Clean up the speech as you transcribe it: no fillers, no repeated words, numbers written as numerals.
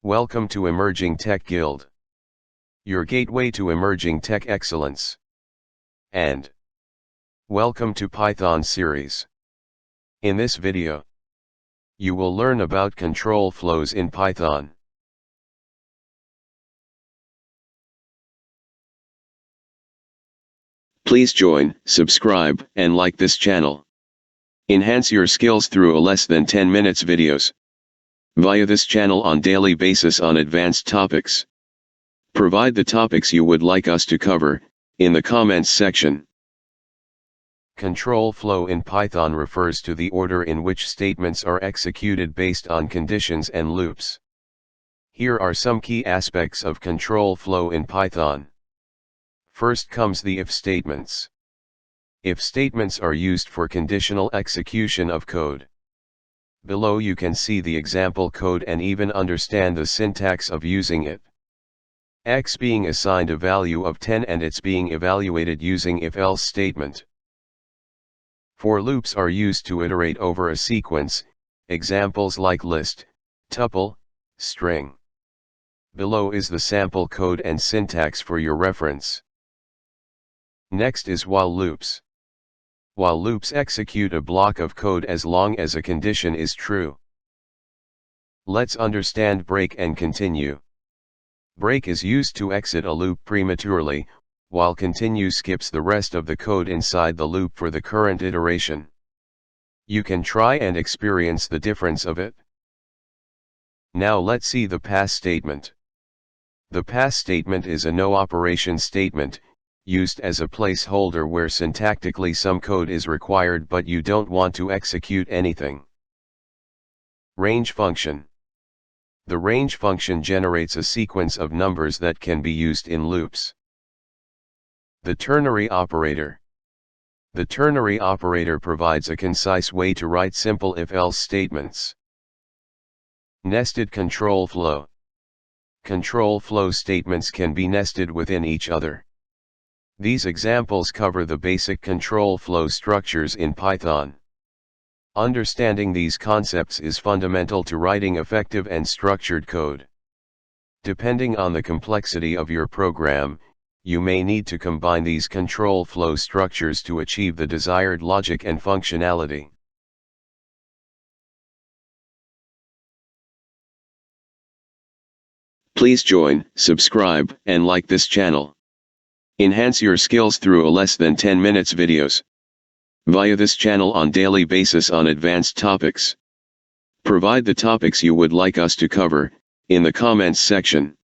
Welcome to Emerging Tech Guild, your gateway to emerging tech excellence. And welcome to Python series. In this video, you will learn about control flows in Python. Please join, subscribe, and like this channel. Enhance your skills through a less than 10 minutes videos via this channel on daily basis on advanced topics. Provide the topics you would like us to cover in the comments section. Control flow in Python refers to the order in which statements are executed based on conditions and loops. Here are some key aspects of control flow in Python. First comes the if statements. If statements are used for conditional execution of code. Below you can see the example code and even understand the syntax of using it. X being assigned a value of 10 and it's being evaluated using if-else statement. For loops are used to iterate over a sequence, examples like list, tuple, string. Below is the sample code and syntax for your reference. Next is while loops. While loops execute a block of code as long as a condition is true. Let's understand break and continue. Break is used to exit a loop prematurely, while continue skips the rest of the code inside the loop for the current iteration. You can try and experience the difference of it. Now let's see the pass statement. The pass statement is a no operation statement, used as a placeholder where syntactically some code is required but you don't want to execute anything. Range function. The range function generates a sequence of numbers that can be used in loops. The ternary operator. The ternary operator provides a concise way to write simple if-else statements. Nested control flow. Control flow statements can be nested within each other. These examples cover the basic control flow structures in Python. Understanding these concepts is fundamental to writing effective and structured code. Depending on the complexity of your program, you may need to combine these control flow structures to achieve the desired logic and functionality. Please join, subscribe, and like this channel. Enhance your skills through a less than 10 minutes videos via this channel on daily basis on advanced topics. Provide the topics you would like us to cover in the comments section.